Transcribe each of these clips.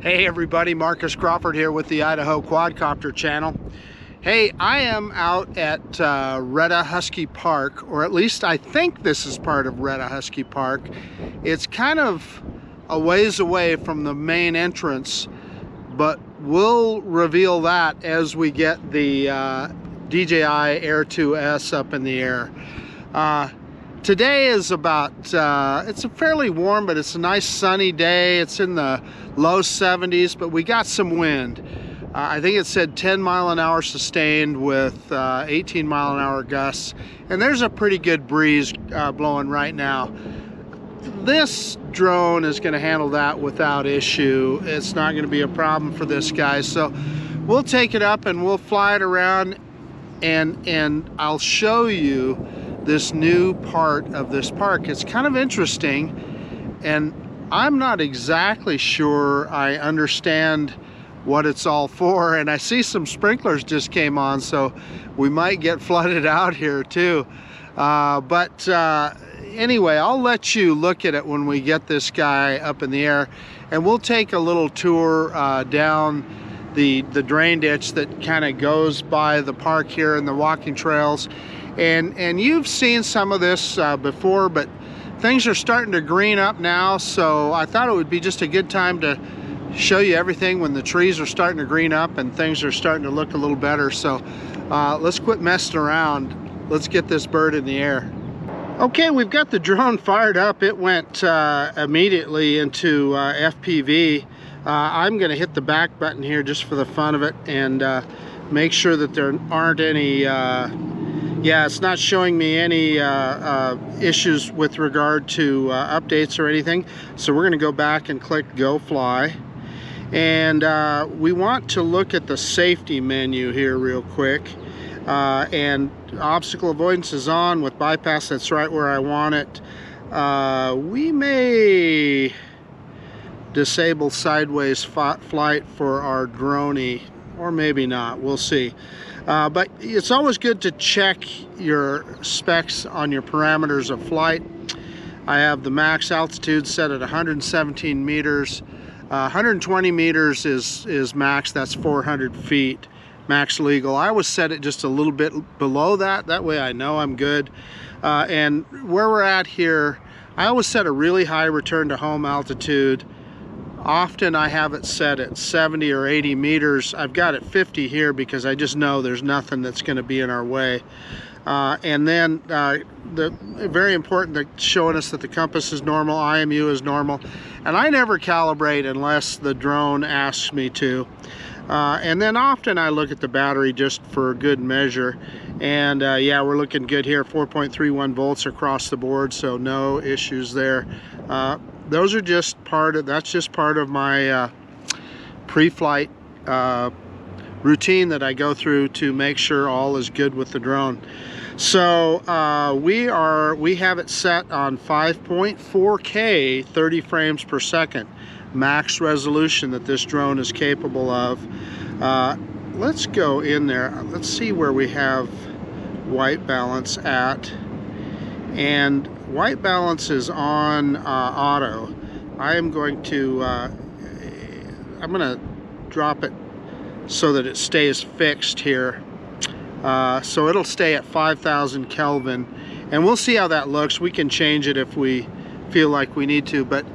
Hey everybody, Marcus Crawford here with the Idaho Quadcopter channel. Hey, I am out at Reta Husky Park, or at least I think this is part of Reta Husky Park. It's kind of a ways away from the main entrance, but we'll reveal that as we get the DJI Air 2S up in the air. Today is about, it's a fairly warm, but it's a nice sunny day. It's in the low 70s, but we got some wind. I think it said 10 mile an hour sustained with 18 mile an hour gusts. And there's a pretty good breeze blowing right now. This drone is going to handle that without issue. It's not going to be a problem for this guy. So we'll take it up and we'll fly it around, and I'll show you this new part of this park. It's kind of interesting, and I'm not exactly sure I understand what it's all for, and I see some sprinklers just came on, so we might get flooded out here too. Anyway, I'll let you look at it when we get this guy up in the air, and we'll take a little tour down the drain ditch that kind of goes by the park here and the walking trails. And you've seen some of this before, but things are starting to green up now, so I thought it would be just a good time to show you everything when the trees are starting to green up and things are starting to look a little better. So let's quit messing around. Let's get this bird in the air. Okay, we've got the drone fired up. It went immediately into FPV. I'm going to hit the back button here just for the fun of it and make sure that there aren't any yeah, it's not showing me any issues with regard to updates or anything. So we're going to go back and click Go Fly. And we want to look at the safety menu here real quick. And obstacle avoidance is on with bypass. That's right where I want it. We may disable sideways flight for our droney, or maybe not. We'll see. But it's always good to check your specs on your parameters of flight. I have the max altitude set at 117 meters. 120 meters is max. That's 400 feet max legal. I always set it just a little bit below that. That way I know I'm good. And where we're at here, I always set a really high return to home altitude. Often I have it set at 70 or 80 meters. I've got it 50 here because I just know there's nothing that's going to be in our way. And then very important, that showing us that the compass is normal, IMU is normal, and I never calibrate unless the drone asks me to. And then often I look at the battery just for good measure, and yeah, we're looking good here. 4.31 volts across the board, so no issues there. Those are just part of, that's just part of my pre-flight routine that I go through to make sure all is good with the drone. So we have it set on 5.4K 30 frames per second max resolution that this drone is capable of. Let's go in there. Let's see where we have white balance at. And white balance is on auto. I am going to I'm going to drop it so that it stays fixed here. So it'll stay at 5,000 Kelvin, and we'll see how that looks. We can change it if we feel like we need to, but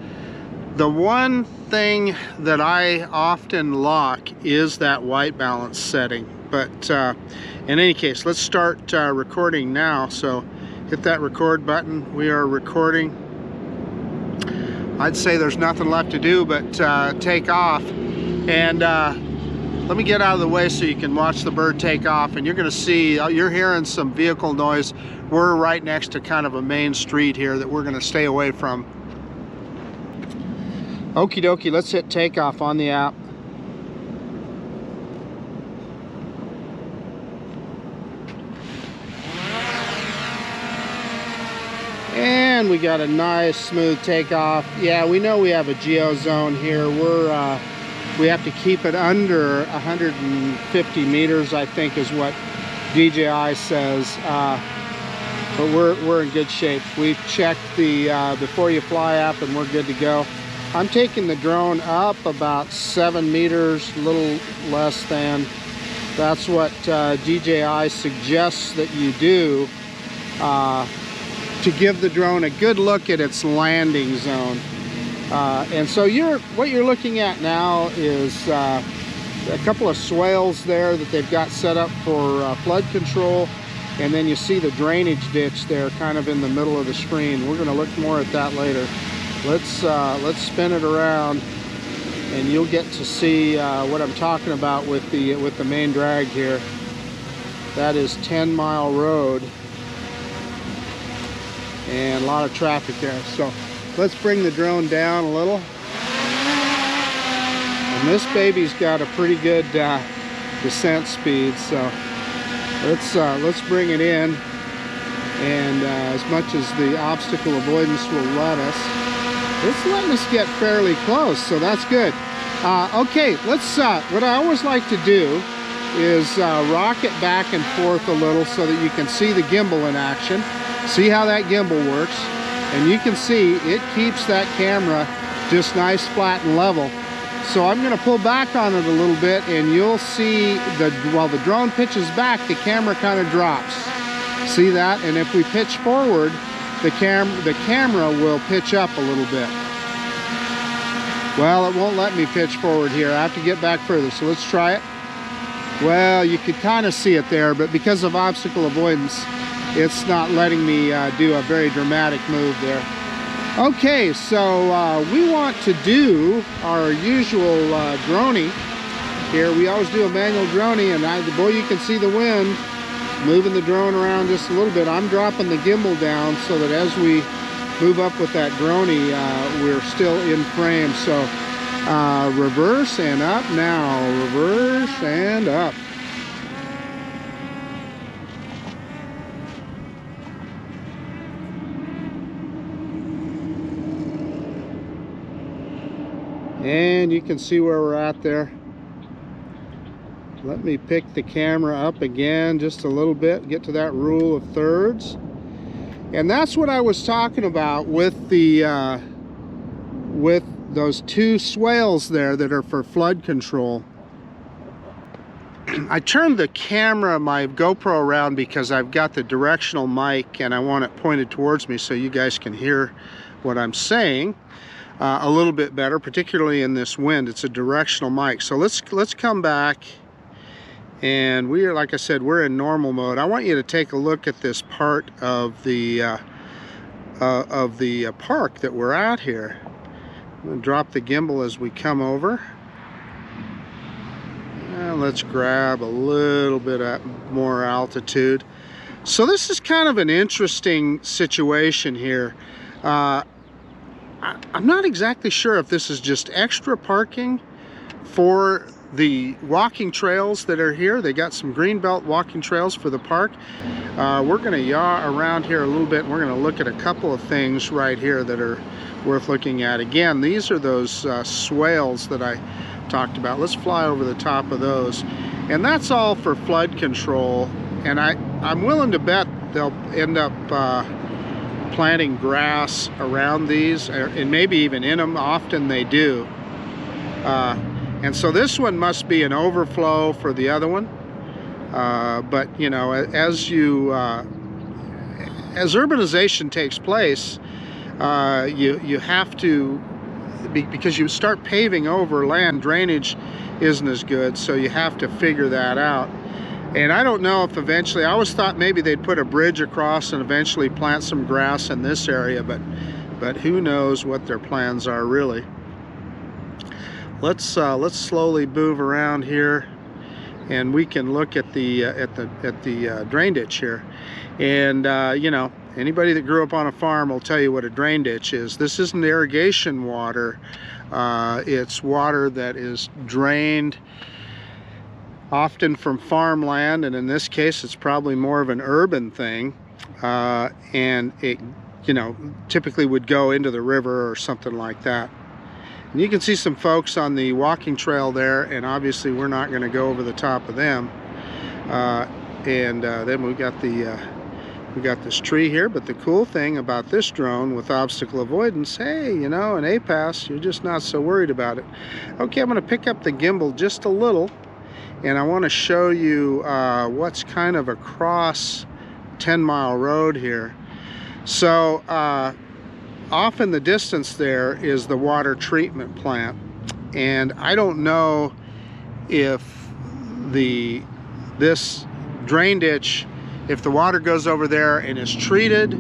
the one thing that I often lock is that white balance setting. But in any case, let's start recording now. So hit that record button. We are recording. I'd say there's nothing left to do but take off. And let me get out of the way so you can watch the bird take off. And you're going to see, you're hearing some vehicle noise. We're right next to kind of a main street here that we're going to stay away from. Okie dokie, let's hit takeoff on the app. And we got a nice smooth takeoff. Yeah, we know we have a geo zone here. We have to keep it under 150 meters, I think is what DJI says. But we're in good shape. We've checked the before you fly app and we're good to go. I'm taking the drone up about 7 meters, a little less than. That's what DJI suggests that you do to give the drone a good look at its landing zone. And so what you're looking at now is a couple of swales there that they've got set up for flood control. And then you see the drainage ditch there kind of in the middle of the screen. We're going to look more at that later. Let's spin it around and you'll get to see what I'm talking about with the main drag here. That is 10 Mile Road and a lot of traffic there. So let's bring the drone down a little. And this baby's got a pretty good descent speed, so let's bring it in, and as much as the obstacle avoidance will let us, it's letting us get fairly close, so that's good. Okay, what I always like to do is rock it back and forth a little so that you can see the gimbal in action. See how that gimbal works, and you can see it keeps that camera just nice, flat, and level. So I'm going to pull back on it a little bit, and you'll see while the drone pitches back, the camera kind of drops. See that? And if we pitch forward, the camera will pitch up a little bit. Well, it won't let me pitch forward here. I have to get back further, so let's try it. Well, you can kind of see it there, but because of obstacle avoidance, it's not letting me do a very dramatic move there. Okay, so we want to do our usual droney here. We always do a manual droney, and boy, you can see the wind moving the drone around just a little bit. I'm dropping the gimbal down so that as we move up with that droney, we're still in frame. So reverse and up now, reverse and up. And you can see where we're at there. Let me pick the camera up again just a little bit, get to that rule of thirds. And that's what I was talking about with the with those two swales there that are for flood control. I turned the camera, my GoPro, around because I've got the directional mic and I want it pointed towards me so you guys can hear what I'm saying a little bit better, particularly in this wind. It's a directional mic. So let's come back, and we are, like I said, we're in normal mode. I want you to take a look at this part of the park that we're at here. I'm going to drop the gimbal as we come over. And let's grab a little bit more altitude. So this is kind of an interesting situation here. I'm not exactly sure if this is just extra parking for the walking trails that are here. They got some Greenbelt walking trails for the park. We're going to yaw around here a little bit, and we're going to look at a couple of things right here that are worth looking at. Again, these are those swales that I talked about. Let's fly over the top of those. And that's all for flood control. And I'm willing to bet they'll end up planting grass around these, and maybe even in them. Often they do. And so this one must be an overflow for the other one. But you know, as urbanization takes place, you have to, because you start paving over land, drainage isn't as good, so you have to figure that out. And I don't know if eventually, I always thought maybe they'd put a bridge across and eventually plant some grass in this area, but who knows what their plans are really. Let's slowly move around here, and we can look at the drain ditch here. And you know, anybody that grew up on a farm will tell you what a drain ditch is. This isn't irrigation water. It's water that is drained often from farmland, and in this case it's probably more of an urban thing, and it, you know, typically would go into the river or something like that. And you can see some folks on the walking trail there, and obviously we're not going to go over the top of them. And then we've got the We got this tree here, but the cool thing about this drone with obstacle avoidance, hey, you know, an APAS, you're just not so worried about it. Okay, I'm going to pick up the gimbal just a little, and I want to show you what's kind of across 10 Mile Road here. So off in the distance there is the water treatment plant, and I don't know if this drain ditch, if the water goes over there and is treated,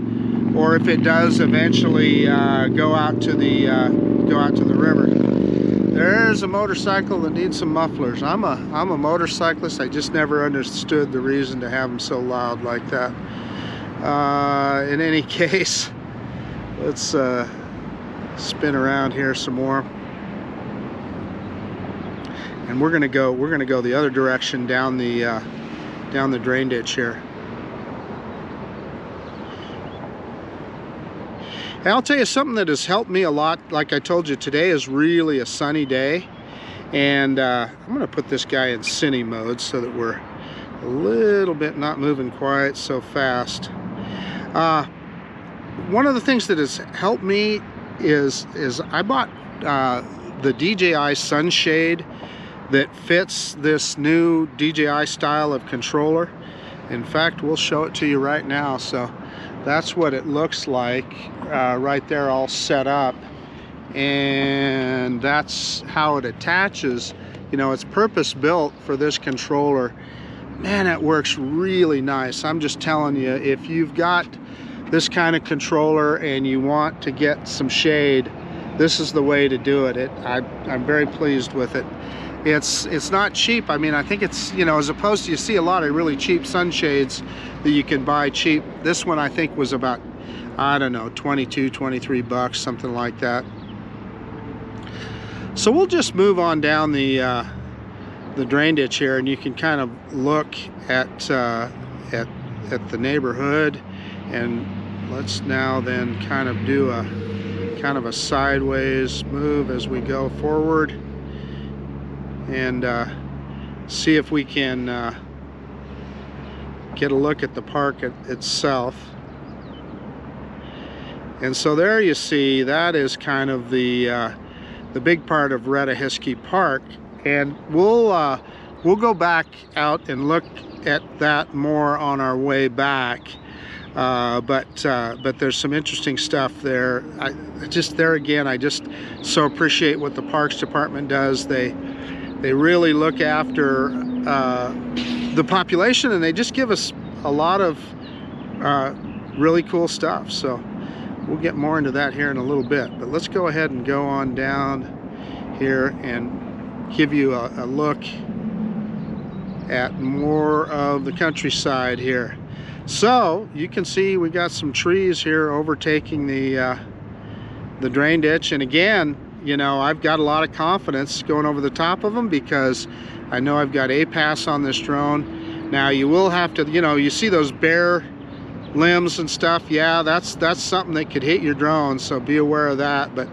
or if it does eventually go out to the river. There's a motorcycle that needs some mufflers. I'm a motorcyclist. I just never understood the reason to have them so loud like that. In any case, let's spin around here some more, and we're gonna go the other direction down the drain ditch here. And I'll tell you something that has helped me a lot. Like I told you, today is really a sunny day, and I'm gonna put this guy in cine mode so that we're a little bit not moving quite so fast. One of the things that has helped me is I bought the DJI sunshade that fits this new DJI style of controller. In fact, we'll show it to you right now. So that's what it looks like right there, all set up, and that's how it attaches. You know, it's purpose built for this controller. Man, it works really nice. I'm just telling you, if you've got this kind of controller and you want to get some shade, this is the way to do it. I'm very pleased with it. It's not cheap. I mean, I think it's, you know, as opposed to, you see a lot of really cheap sunshades that you can buy cheap. This one I think was about, I don't know, 22, 23 bucks, something like that. So we'll just move on down the drain ditch here, and you can kind of look at the neighborhood. And let's now then kind of do a sideways move as we go forward, and see if we can get a look at the park itself. And so there you see, that is kind of the big part of Reta Husky Park, and we'll go back out and look at that more on our way back. But there's some interesting stuff there. I just so appreciate what the Parks Department does. They really look after the population, and they just give us a lot of really cool stuff. So we'll get more into that here in a little bit. But let's go ahead and go on down here and give you a look at more of the countryside here. So you can see we got some trees here overtaking the drain ditch, and again, you know, I've got a lot of confidence going over the top of them because I know I've got APAS on this drone. Now you will have to, you know, you see those bare limbs and stuff. Yeah, that's something that could hit your drone, so be aware of that. But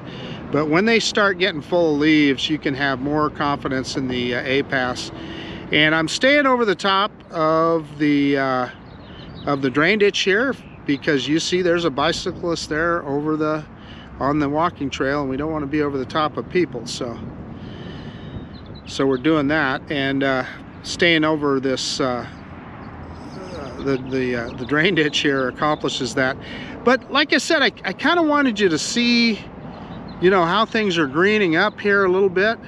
when they start getting full of leaves, you can have more confidence in the APAS. And I'm staying over the top of the drain ditch here because you see there's a bicyclist there on the walking trail, and we don't want to be over the top of people, so we're doing that, and staying over this the drain ditch here accomplishes that. But like I said, I kind of wanted you to see, you know, how things are greening up here a little bit.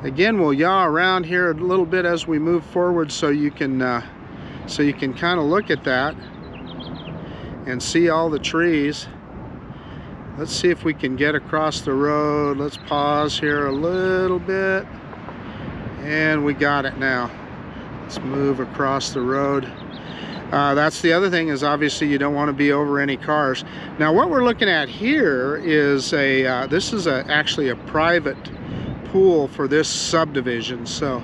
Again, we'll yaw around here a little bit as we move forward, so you can kind of look at that and see all the trees. Let's see if we can get across the road. Let's pause here a little bit, and we got it now. Let's move across the road. That's the other thing, is obviously you don't want to be over any cars. Now what we're looking at here is this is actually a private pool for this subdivision, so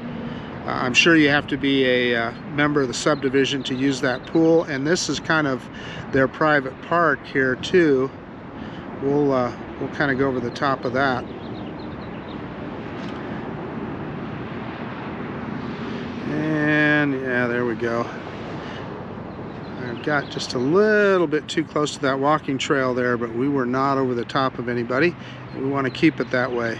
I'm sure you have to be a member of the subdivision to use that pool, and this is kind of their private park here too. We'll kind of go over the top of that. And yeah, there we go. got just a little bit too close to that walking trail there, but we were not over the top of anybody. We want to keep it that way.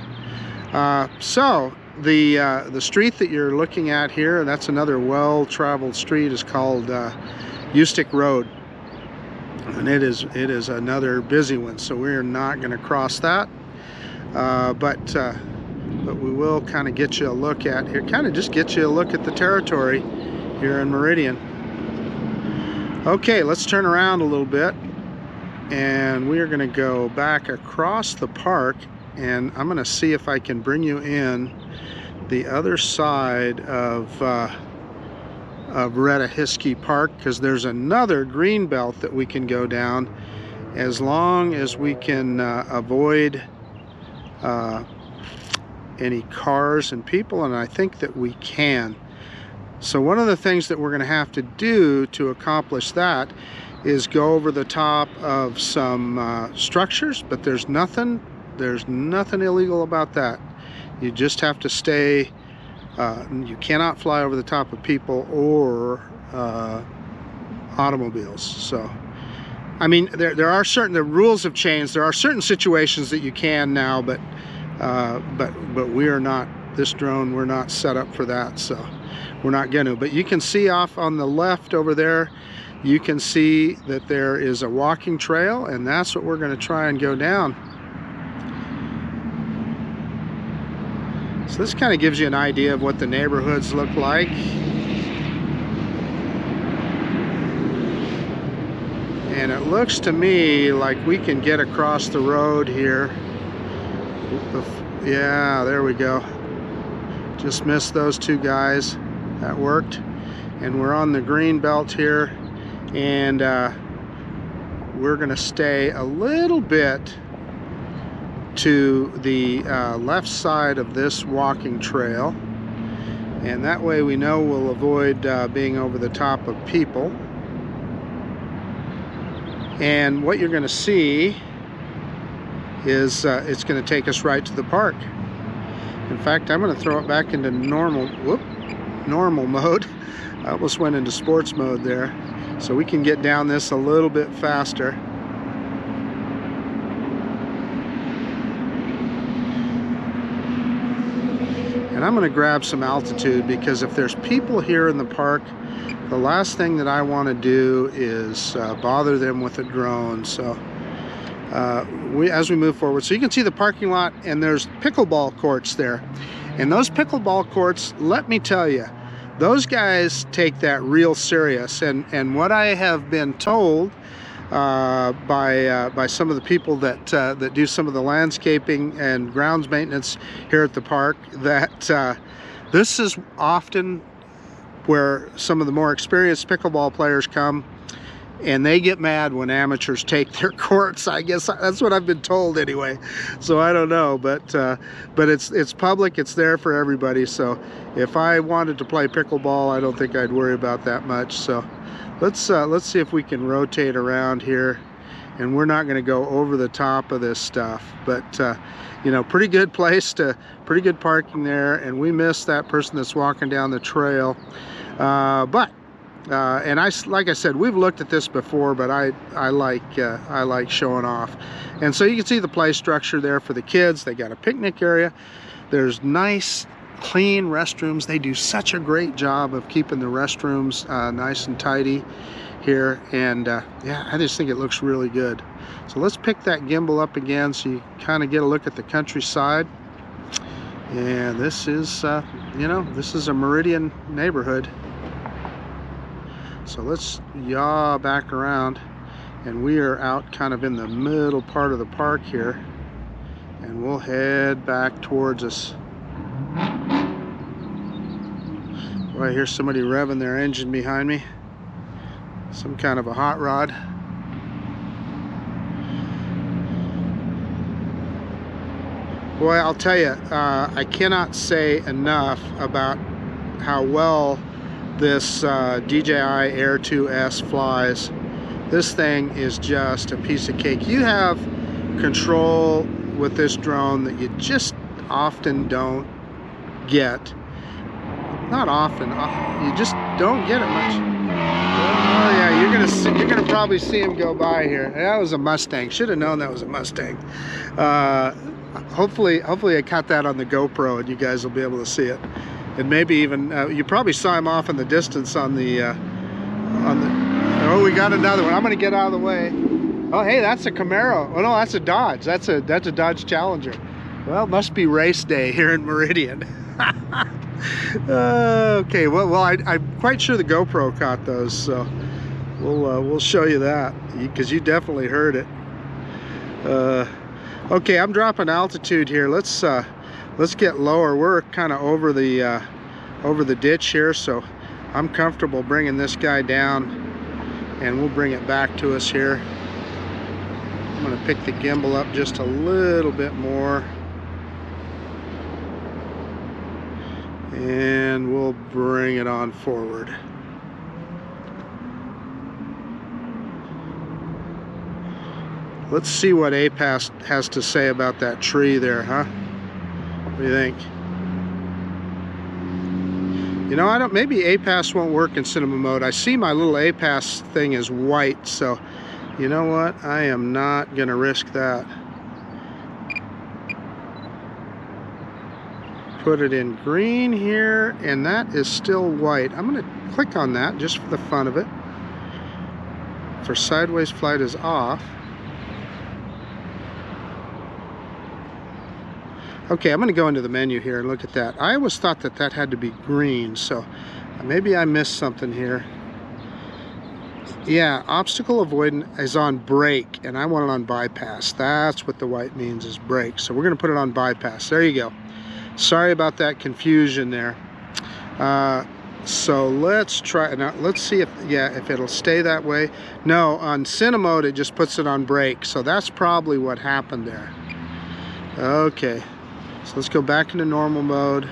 So the street that you're looking at here, that's another well-traveled street, is called Ustick Road, and it is another busy one. So we're not going to cross that, but we will kind of get you a look at here, just get you a look at the territory here in Meridian. Okay, let's turn around a little bit, and we are going to go back across the park, and I'm going to see if I can bring you in the other side of Reta Husky Park, because there's another Greenbelt that we can go down as long as we can avoid any cars and people, and I think that we can. So one of the things that we're going to have to do to accomplish that is go over the top of some structures, but there's nothing illegal about that. You just have to stay, you cannot fly over the top of people or automobiles. So I mean, there are certain, the rules have changed. There are certain situations that you can now, but we are not, this drone, we're not set up for that, so we're not going to. But you can see off on the left over there, you can see that there is a walking trail, and that's what we're going to try and go down. So this kind of gives you an idea of what the neighborhoods look like. And it looks to me like we can get across the road here. Yeah, there we go. Just missed those two guys. That worked. And we're on the Greenbelt here, and we're going to stay a little bit to the left side of this walking trail, and that way we know we'll avoid being over the top of people. And what you're going to see is it's going to take us right to the park. In fact, I'm going to throw it back into normal mode. I almost went into sports mode there, so we can get down this a little bit faster. And I'm going to grab some altitude, because if there's people here in the park, the last thing that I want to do is bother them with a drone. So as we move forward, so you can see the parking lot, and there's pickleball courts there. And those pickleball courts, let me tell you, those guys take that real serious. And what I have been told by some of the people that do some of the landscaping and grounds maintenance here at the park, that this is often where some of the more experienced pickleball players come, and they get mad when amateurs take their courts. I guess that's what I've been told anyway. So I don't know, but it's public, it's there for everybody. So if I wanted to play pickleball, I don't think I'd worry about that much. So let's see if we can rotate around here, and we're not going to go over the top of this stuff, but you know, pretty good place to, pretty good parking there. And we missed that person that's walking down the trail, and like I said, we've looked at this before, but I like showing off. And so you can see the play structure there for the kids. They got a picnic area. There's nice, clean restrooms. They do such a great job of keeping the restrooms nice and tidy here. And yeah, I just think it looks really good. So let's pick that gimbal up again so you kind of get a look at the countryside. And this is, you know, this is a Meridian neighborhood. So let's yaw back around, and we are out kind of in the middle part of the park here, and we'll head back towards us. Boy, I hear somebody revving their engine behind me. Some kind of a hot rod. Boy, I'll tell you, I cannot say enough about how well this DJI Air 2S flies. This thing is just a piece of cake. You have control with this drone that you just often don't get. Not often, you just don't get it much. Oh yeah, you're gonna probably see him go by here. That was a Mustang. Should have known that was a Mustang. Hopefully I caught that on the GoPro and you guys will be able to see it. And maybe even you probably saw him off in the distance on the. Oh, we got another one. I'm gonna get out of the way. Oh, hey, that's a Camaro. Oh no, that's a Dodge. That's a Dodge Challenger. Well, it must be race day here in Meridian. Okay, well, I'm quite sure the GoPro caught those, so we'll show you that because you definitely heard it. Okay, I'm dropping altitude here. Let's get lower. We're kind of over the ditch here, so I'm comfortable bringing this guy down, and we'll bring it back to us here. I'm going to pick the gimbal up just a little bit more. And we'll bring it on forward. Let's see what APAS has to say about that tree there, huh? What do you think? You know, maybe APAS won't work in cinema mode. I see my little APAS thing is white, so you know what? I am not gonna risk that. Put it in green here, and that is still white. I'm gonna click on that just for the fun of it. For sideways flight is off. Okay, I'm gonna go into the menu here and look at that. I always thought that that had to be green, so maybe I missed something here. Yeah, obstacle avoidance is on brake, and I want it on bypass. That's what the white means, is brake. So we're gonna put it on bypass. There you go. Sorry about that confusion there. So let's try now. Let's see if it'll stay that way. No, on cinema mode it just puts it on brake. So that's probably what happened there. Okay, so let's go back into normal mode.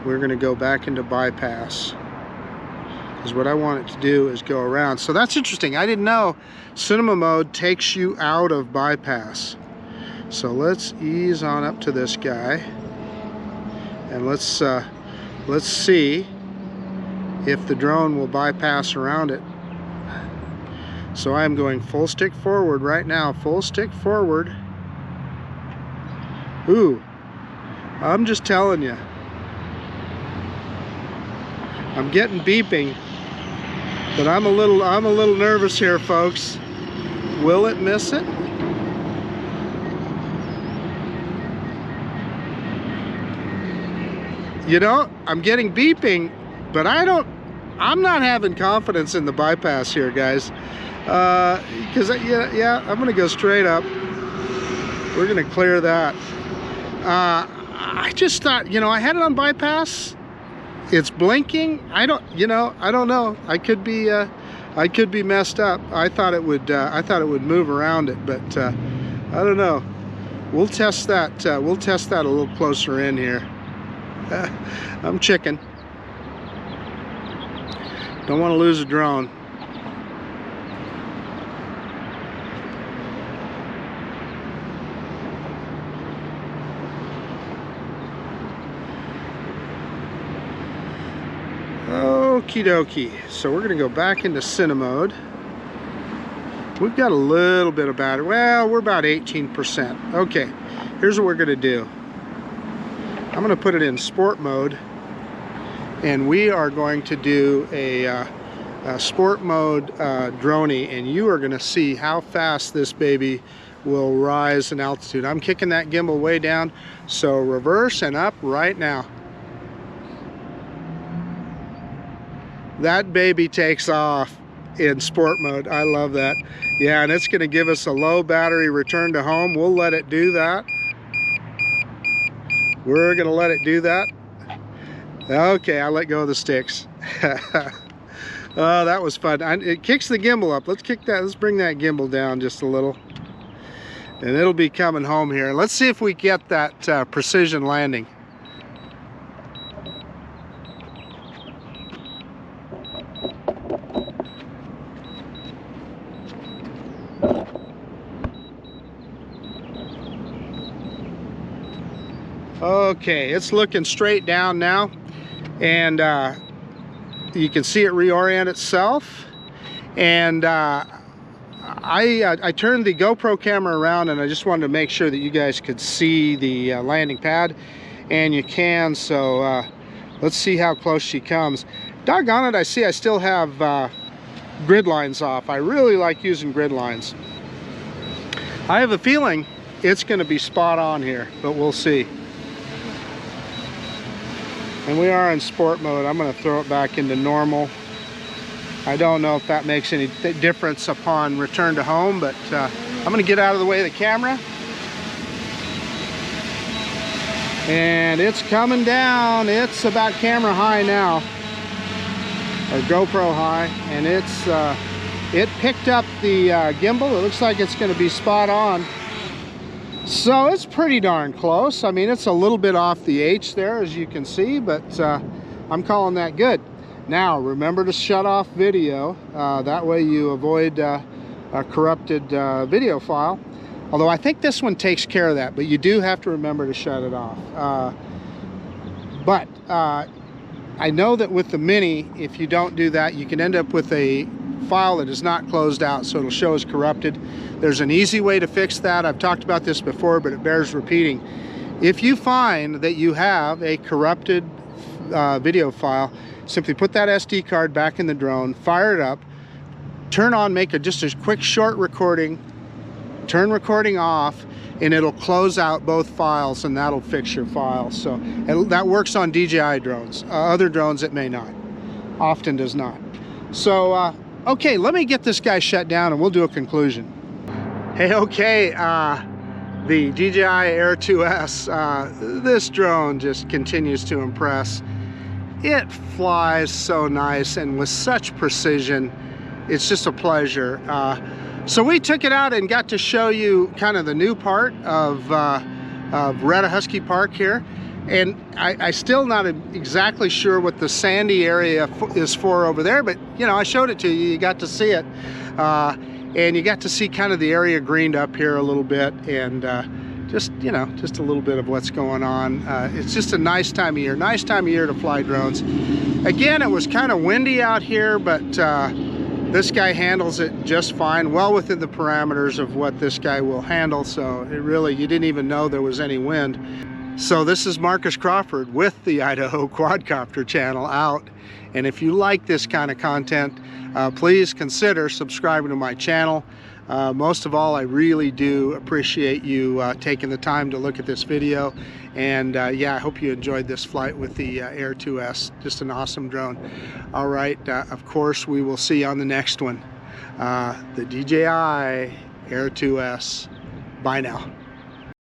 We're going to go back into bypass, because what I want it to do is go around. So that's interesting. I didn't know cinema mode takes you out of bypass. So let's ease on up to this guy. And let's see if the drone will bypass around it. So I'm going full stick forward right now, full stick forward. Ooh, I'm just telling you, I'm getting beeping, but I'm a little nervous here, folks. Will it miss it? You know, I'm getting beeping, but I'm not having confidence in the bypass here, guys. Because, yeah, I'm going to go straight up. We're going to clear that. I just thought, you know, I had it on bypass. It's blinking. I don't know. I could be messed up. I thought it would move around it, but I don't know. We'll test that. We'll test that a little closer in here. I'm chicken. Don't want to lose a drone. Okie dokie. So we're going to go back into cine mode. We've got a little bit of battery. Well, we're about 18%. Okay, here's what we're going to do. I'm going to put it in sport mode, and we are going to do a sport mode droney, and you are going to see how fast this baby will rise in altitude. I'm kicking that gimbal way down, so reverse and up right now. That baby takes off in sport mode. I love that. Yeah, and it's going to give us a low battery return to home. We'll let it do that. We're going to let it do that. Okay, I let go of the sticks. Oh, that was fun. It kicks the gimbal up. Let's kick that. Let's bring that gimbal down just a little. And it'll be coming home here. Let's see if we get that precision landing. Okay, it's looking straight down now, and you can see it reorient itself, And I turned the GoPro camera around, and I just wanted to make sure that you guys could see the landing pad, and you can. So let's see how close she comes. Doggone it, I see I still have grid lines off. I really like using grid lines. I have a feeling it's going to be spot on here, but we'll see. And we are in sport mode. I'm going to throw it back into normal. I don't know if that makes any difference upon return to home, but I'm going to get out of the way of the camera. And it's coming down. It's about camera high now, or GoPro high, and it picked up the gimbal. It looks like it's going to be spot on. So it's pretty darn close. I mean, it's a little bit off the H there, as you can see, but I'm calling that good. Now, remember to shut off video. That way you avoid a corrupted video file. Although I think this one takes care of that, but you do have to remember to shut it off. I know that with the Mini, if you don't do that, you can end up with a file that is not closed out, so it'll show as corrupted. There's an easy way to fix that. I've talked about this before, but it bears repeating. If you find that you have a corrupted video file, simply put that SD card back in the drone, fire it up, turn on, make just a quick short recording, turn recording off, and it'll close out both files, and that'll fix your file. So that works on DJI drones. Other drones it may not, often does not. So okay, let me get this guy shut down and we'll do a conclusion. Hey, okay, the DJI Air 2S, this drone just continues to impress. It flies so nice and with such precision. It's just a pleasure. So we took it out and got to show you kind of the new part of Reta Husky Park here. And I still not exactly sure what the sandy area is for over there, but you know, I showed it to you, you got to see it. And you got to see kind of the area greened up here a little bit, and just, you know, just a little bit of what's going on. It's just a nice time of year to fly drones. Again, it was kind of windy out here, but this guy handles it just fine, well within the parameters of what this guy will handle. So it really, you didn't even know there was any wind. So this is Marcus Crawford with the Idaho Quadcopter channel out. And if you like this kind of content, please consider subscribing to my channel. Most of all, I really do appreciate you taking the time to look at this video. And yeah, I hope you enjoyed this flight with the Air 2S. Just an awesome drone. All right, of course, we will see you on the next one. The DJI Air 2S. Bye now.